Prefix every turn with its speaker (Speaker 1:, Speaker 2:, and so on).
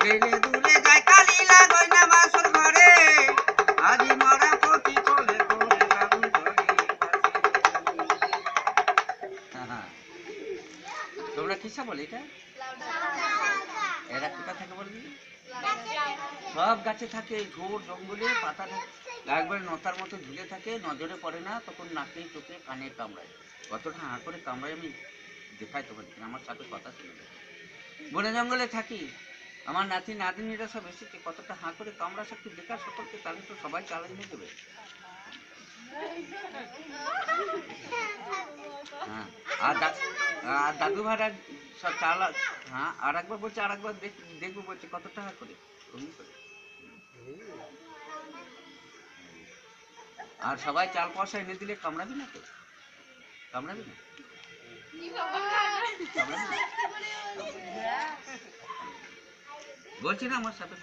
Speaker 1: গেলে দূরে যায় কালি লাগই না বাসর ঘরে আজি মরা পতি কোলে কোলে বাবু ধরে তোমরা কিসা বলে এটা এরা কোথা থেকে বলবি সব গাছে থাকে ঝোড় জঙ্গলে পাতা থাকে একবার নতার মতো ঝুলে থাকে নজরে পড়ে না তখন নাকে চোখে কানে কামড়ায় কতটা হাঁ করে কামড়ায় আমি দেখাই তোমাদের আমার সাথে কথা ছিল বনে জঙ্গলে থাকি আমার নাতি নাতনিরা সব এসেছে কতটা হাঁ করে কামড়া একটু দেখা সকলকে তাহলে তো সবাই চালাই নিয়ে দেবে হ্যাঁ আর দাদু ভাড়া সব চালা হ্যাঁ আর একবার বলছে আর একবার দেখবো বলছে কত টাকা করে অমনি করে আর সবাই চাল পয়সা এনে দিলে কামড়াবি না তো কামড়াবি না বলছি না আমার সাথে